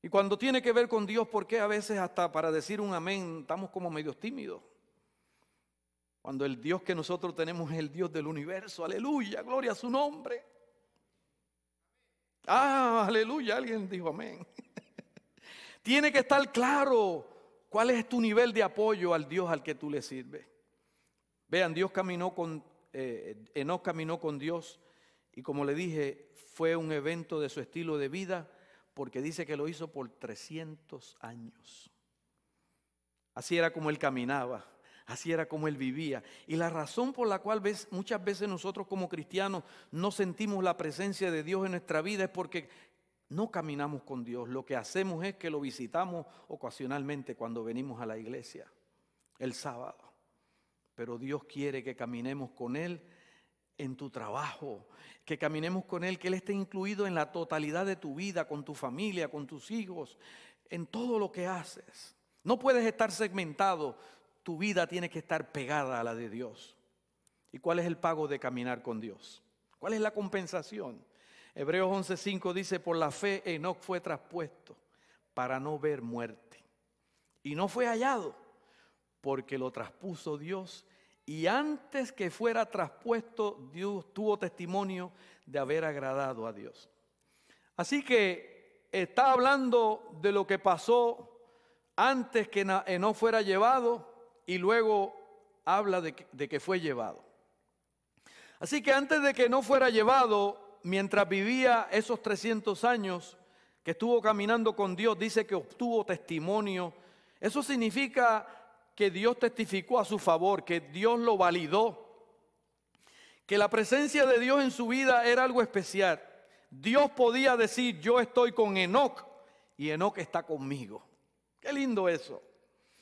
Y cuando tiene que ver con Dios, ¿por qué a veces hasta para decir un amén estamos como medios tímidos? Cuando el Dios que nosotros tenemos es el Dios del universo. Aleluya, gloria a su nombre. Ah, aleluya, alguien dijo amén. Tiene que estar claro cuál es tu nivel de apoyo al Dios al que tú le sirves. Vean, Enoc caminó con Dios, y como le dije, fue un evento de su estilo de vida, porque dice que lo hizo por 300 años. Así era como él caminaba, así era como él vivía. Y la razón por la cual muchas veces nosotros como cristianos no sentimos la presencia de Dios en nuestra vida es porque no caminamos con Dios. Lo que hacemos es que lo visitamos ocasionalmente cuando venimos a la iglesia, el sábado. Pero Dios quiere que caminemos con Él en tu trabajo, que caminemos con Él, que Él esté incluido en la totalidad de tu vida, con tu familia, con tus hijos, en todo lo que haces. No puedes estar segmentado, tu vida tiene que estar pegada a la de Dios. ¿Y cuál es el pago de caminar con Dios? ¿Cuál es la compensación? Hebreos 11:5 dice, por la fe Enoc fue traspuesto para no ver muerte. Y no fue hallado porque lo traspuso Dios. Y antes que fuera traspuesto, Dios tuvo testimonio de haber agradado a Dios. Así que está hablando de lo que pasó antes que Enoc fuera llevado, y luego habla de que fue llevado. Así que antes de que no fuera llevado, mientras vivía esos 300 años que estuvo caminando con Dios, dice que obtuvo testimonio. Eso significa que Dios testificó a su favor, que Dios lo validó, que la presencia de Dios en su vida era algo especial. Dios podía decir, yo estoy con Enoc y Enoc está conmigo. Qué lindo eso.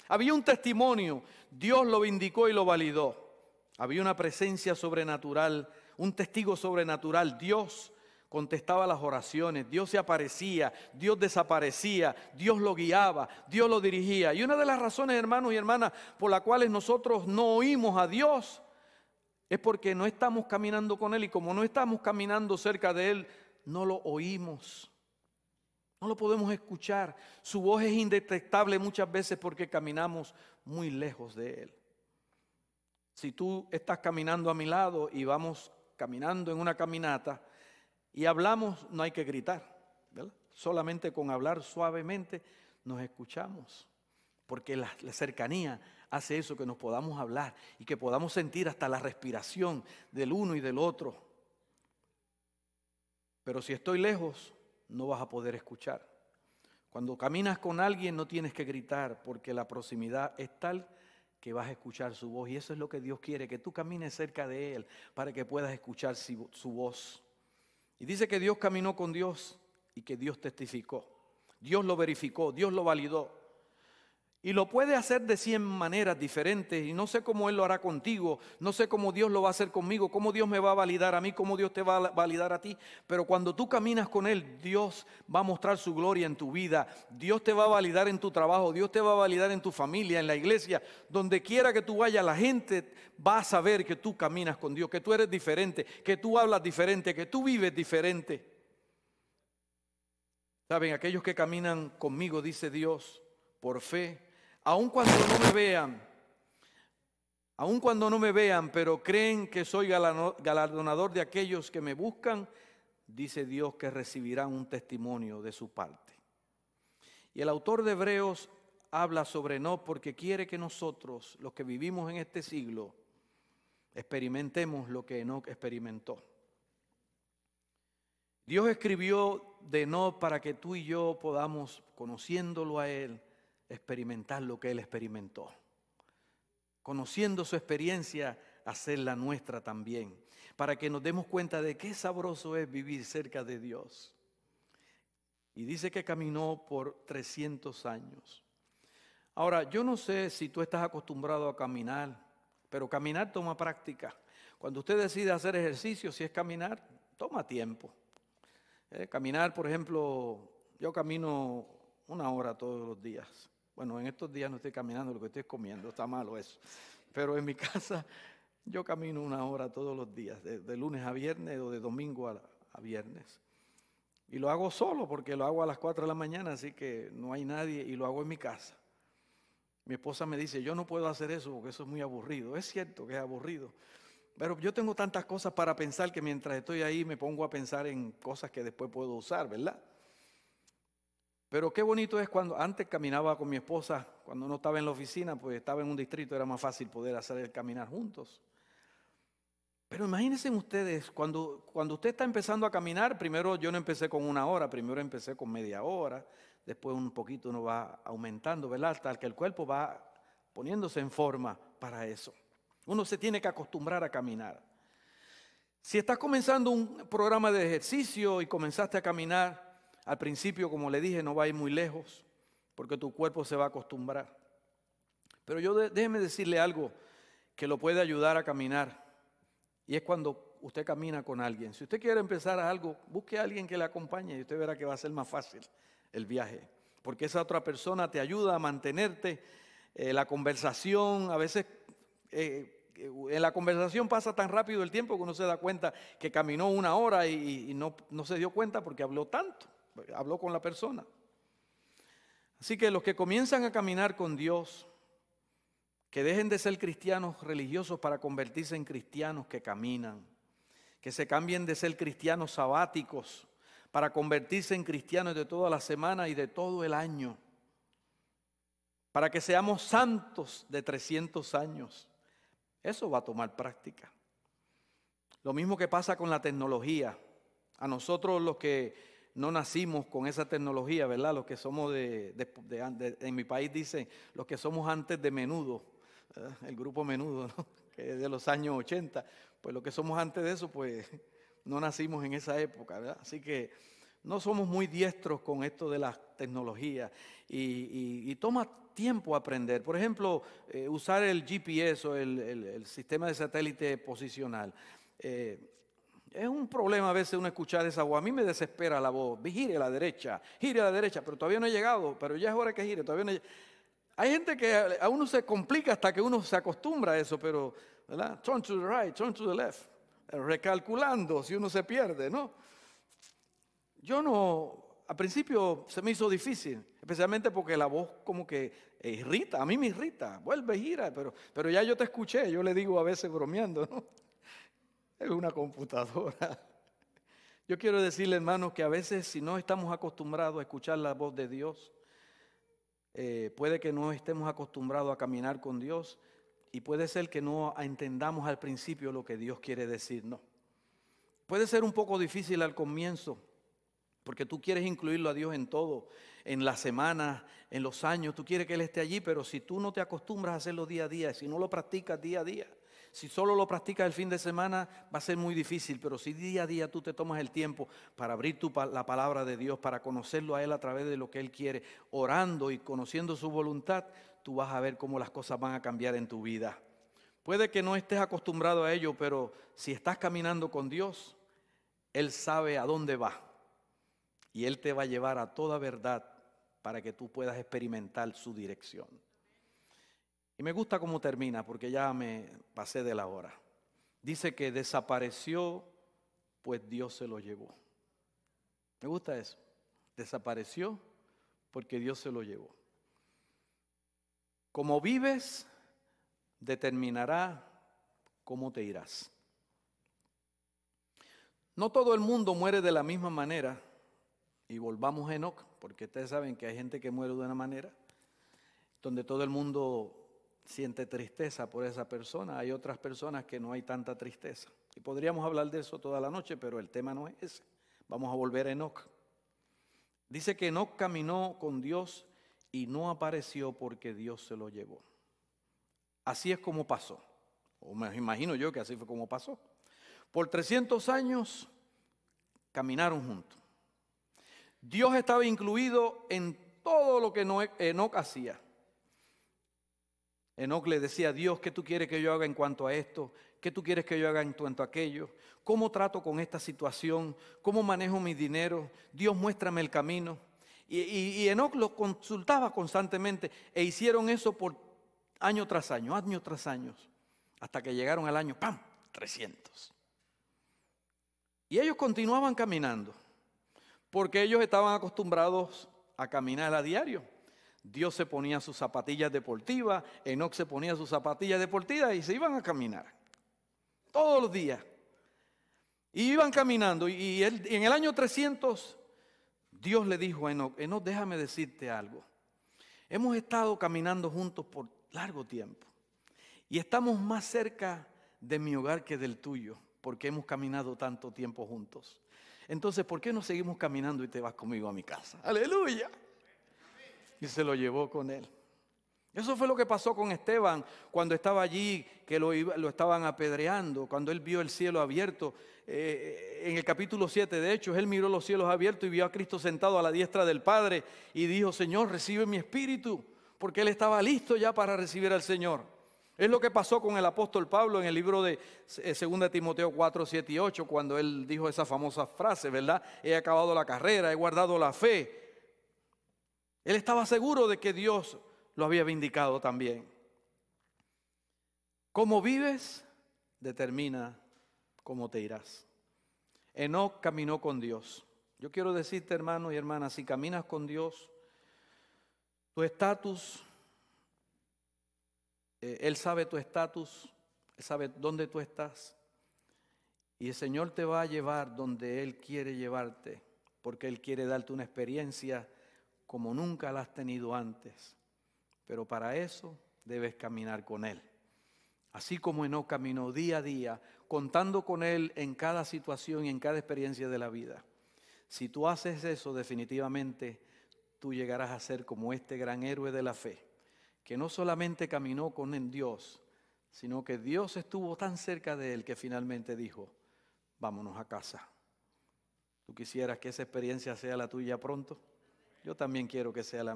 Había un testimonio, Dios lo vindicó y lo validó. Había una presencia sobrenatural, un testigo sobrenatural. Dios contestaba las oraciones, Dios se aparecía, Dios desaparecía, Dios lo guiaba, Dios lo dirigía. Y una de las razones, hermanos y hermanas, por las cuales nosotros no oímos a Dios es porque no estamos caminando con Él, y como no estamos caminando cerca de Él, no lo oímos. No lo podemos escuchar. Su voz es indetectable muchas veces porque caminamos muy lejos de Él. Si tú estás caminando a mi lado y vamos caminando en una caminata y hablamos, no hay que gritar, ¿verdad? Solamente con hablar suavemente nos escuchamos, porque la cercanía hace eso, que nos podamos hablar y que podamos sentir hasta la respiración del uno y del otro. Pero si estoy lejos, no vas a poder escuchar. Cuando caminas con alguien no tienes que gritar, porque la proximidad es tal que vas a escuchar su voz. Y eso es lo que Dios quiere, que tú camines cerca de Él para que puedas escuchar su voz. Y dice que Dios caminó con Dios y que Dios testificó. Dios lo verificó, Dios lo validó. Y lo puede hacer de 100 maneras diferentes, y no sé cómo Él lo hará contigo, no sé cómo Dios lo va a hacer conmigo, cómo Dios me va a validar a mí, cómo Dios te va a validar a ti. Pero cuando tú caminas con Él, Dios va a mostrar su gloria en tu vida, Dios te va a validar en tu trabajo, Dios te va a validar en tu familia, en la iglesia, donde quiera que tú vayas, la gente va a saber que tú caminas con Dios, que tú eres diferente, que tú hablas diferente, que tú vives diferente. Saben, aquellos que caminan conmigo, dice Dios, por fe, aun cuando no me vean, pero creen que soy galardonador de aquellos que me buscan, dice Dios que recibirán un testimonio de su parte. Y el autor de Hebreos habla sobre Enoc porque quiere que nosotros, los que vivimos en este siglo, experimentemos lo que Enoc experimentó. Dios escribió de Enoc para que tú y yo podamos, conociéndolo a Él, experimentar lo que Él experimentó. Conociendo su experiencia, hacerla nuestra también, para que nos demos cuenta de qué sabroso es vivir cerca de Dios. Y dice que caminó por 300 años. Ahora, yo no sé si tú estás acostumbrado a caminar, pero caminar toma práctica. Cuando usted decide hacer ejercicio, si es caminar, toma tiempo. Caminar, por ejemplo, yo camino 1 hora todos los días. Bueno, en estos días no estoy caminando, lo que estoy comiendo, está malo eso. Pero en mi casa yo camino 1 hora todos los días, de lunes a viernes o de domingo a viernes. Y lo hago solo porque lo hago a las 4 de la mañana, así que no hay nadie y lo hago en mi casa. Mi esposa me dice, yo no puedo hacer eso porque eso es muy aburrido. Es cierto que es aburrido, pero yo tengo tantas cosas para pensar que mientras estoy ahí me pongo a pensar en cosas que después puedo usar, ¿verdad? Pero qué bonito es cuando antes caminaba con mi esposa, cuando no estaba en la oficina, pues estaba en un distrito, era más fácil poder hacer el caminar juntos. Pero imagínense ustedes, cuando usted está empezando a caminar, primero yo no empecé con 1 hora, primero empecé con media hora, después un poquito uno va aumentando, ¿verdad? Hasta que el cuerpo va poniéndose en forma para eso. Uno se tiene que acostumbrar a caminar. Si estás comenzando un programa de ejercicio y comenzaste a caminar, al principio, como le dije, no va a ir muy lejos, porque tu cuerpo se va a acostumbrar. Pero déjeme decirle algo que lo puede ayudar a caminar. Y es cuando usted camina con alguien. Si usted quiere empezar algo, busque a alguien que le acompañe y usted verá que va a ser más fácil el viaje. Porque esa otra persona te ayuda a mantenerte. La conversación, a veces en la conversación pasa tan rápido el tiempo que uno se da cuenta que caminó 1 hora y no se dio cuenta porque habló tanto, habló con la persona. Así que los que comienzan a caminar con Dios, que dejen de ser cristianos religiosos para convertirse en cristianos que caminan, que se cambien de ser cristianos sabáticos para convertirse en cristianos de toda la semana y de todo el año, para que seamos santos de 300 años. Eso va a tomar práctica. Lo mismo que pasa con la tecnología. A nosotros los que no nacimos con esa tecnología, ¿verdad? Los que somos en mi país dicen, los que somos antes de Menudo, ¿verdad? El grupo Menudo, ¿no? Que es de los años 80, pues los que somos antes de eso, pues no nacimos en esa época, ¿verdad? Así que no somos muy diestros con esto de las tecnologías y toma tiempo aprender. Por ejemplo, usar el GPS o el sistema de satélite posicional. Es un problema a veces uno escuchar esa voz. A mí me desespera la voz. Gire a la derecha, pero todavía no he llegado, pero ya es hora que gire, todavía no he... Hay gente que a uno se complica hasta que uno se acostumbra a eso, pero, ¿verdad? Turn to the right, turn to the left. Recalculando si uno se pierde, ¿no? Yo no, al principio se me hizo difícil, especialmente porque la voz como que irrita, a mí me irrita, vuelve, gira, pero ya yo te escuché, yo le digo a veces bromeando, ¿no? Es una computadora. Yo quiero decirle, hermanos, que a veces si no estamos acostumbrados a escuchar la voz de Dios, puede que no estemos acostumbrados a caminar con Dios y puede ser que no entendamos al principio lo que Dios quiere decirnos. Puede ser un poco difícil al comienzo, porque tú quieres incluirlo a Dios en todo, en la semana, en los años, tú quieres que Él esté allí, pero si tú no te acostumbras a hacerlo día a día, si no lo practicas día a día, si solo lo practicas el fin de semana, va a ser muy difícil, pero si día a día tú te tomas el tiempo para abrir la palabra de Dios, para conocerlo a Él a través de lo que Él quiere, orando y conociendo su voluntad, tú vas a ver cómo las cosas van a cambiar en tu vida. Puede que no estés acostumbrado a ello, pero si estás caminando con Dios, Él sabe a dónde va. Y Él te va a llevar a toda verdad para que tú puedas experimentar su dirección. Y me gusta cómo termina porque ya me pasé de la hora. Dice que desapareció, pues Dios se lo llevó. Me gusta eso. Desapareció porque Dios se lo llevó. Como vives, determinará cómo te irás. No todo el mundo muere de la misma manera. Y volvamos a Enoc, porque ustedes saben que hay gente que muere de una manera, donde todo el mundo siente tristeza por esa persona. Hay otras personas que no hay tanta tristeza. Y podríamos hablar de eso toda la noche, pero el tema no es ese. Vamos a volver a Enoc. Dice que Enoc caminó con Dios y no apareció porque Dios se lo llevó. Así es como pasó, o me imagino yo que así fue como pasó. Por 300 años caminaron juntos. Dios estaba incluido en todo lo que Enoc hacía. Enoc le decía a Dios: ¿qué tú quieres que yo haga en cuanto a esto? ¿Qué tú quieres que yo haga en cuanto a aquello? ¿Cómo trato con esta situación? ¿Cómo manejo mi dinero? Dios, muéstrame el camino. Y Enoc lo consultaba constantemente, e hicieron eso por año tras año, hasta que llegaron al año, ¡pam!, 300. Y ellos continuaban caminando, porque ellos estaban acostumbrados a caminar a diario. Dios se ponía sus zapatillas deportivas, Enoc se ponía sus zapatillas deportivas y se iban a caminar todos los días. Y iban caminando, y en el año 300 Dios le dijo a Enoc: Enoc, déjame decirte algo. Hemos estado caminando juntos por largo tiempo y estamos más cerca de mi hogar que del tuyo, porque hemos caminado tanto tiempo juntos. Entonces, ¿por qué no seguimos caminando y te vas conmigo a mi casa? ¡Aleluya! Y se lo llevó con él. Eso fue lo que pasó con Esteban cuando estaba allí, que lo estaban apedreando, cuando él vio el cielo abierto. En el capítulo 7 de Hechos, él miró los cielos abiertos y vio a Cristo sentado a la diestra del Padre y dijo: Señor, recibe mi espíritu, porque él estaba listo ya para recibir al Señor. Es lo que pasó con el apóstol Pablo en el libro de 2 Timoteo 4, 7 y 8, cuando él dijo esa famosa frase, ¿verdad? He acabado la carrera, he guardado la fe. Él estaba seguro de que Dios lo había vindicado también. Cómo vives determina cómo te irás. Enoc caminó con Dios. Yo quiero decirte, hermano y hermana, si caminas con Dios, tu estatus, Él sabe tu estatus, Él sabe dónde tú estás, y el Señor te va a llevar donde Él quiere llevarte, porque Él quiere darte una experiencia como nunca la has tenido antes. Pero para eso debes caminar con Él. Así como Enoc caminó día a día, contando con Él en cada situación y en cada experiencia de la vida. Si tú haces eso, definitivamente tú llegarás a ser como este gran héroe de la fe, que no solamente caminó con Dios, sino que Dios estuvo tan cerca de él que finalmente dijo: vámonos a casa. ¿Tú quisieras que esa experiencia sea la tuya pronto? Yo también quiero que sea la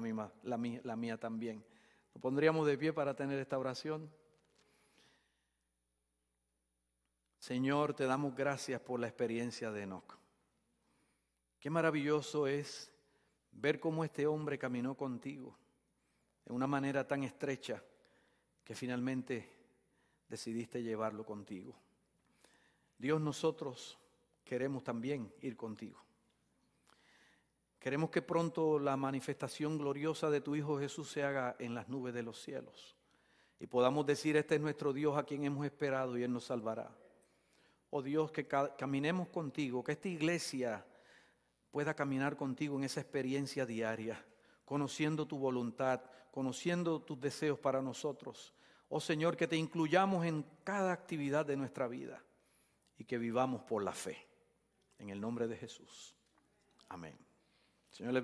mía también. ¿Nos pondríamos de pie para tener esta oración? Señor, te damos gracias por la experiencia de Enoc. Qué maravilloso es ver cómo este hombre caminó contigo de una manera tan estrecha que finalmente decidiste llevarlo contigo. Dios, nosotros queremos también ir contigo. Queremos que pronto la manifestación gloriosa de tu Hijo Jesús se haga en las nubes de los cielos y podamos decir: este es nuestro Dios a quien hemos esperado y Él nos salvará. Oh Dios, que caminemos contigo, que esta iglesia pueda caminar contigo en esa experiencia diaria, conociendo tu voluntad, conociendo tus deseos para nosotros. Oh Señor, que te incluyamos en cada actividad de nuestra vida y que vivamos por la fe. En el nombre de Jesús. Amén. Señor, le bendiga.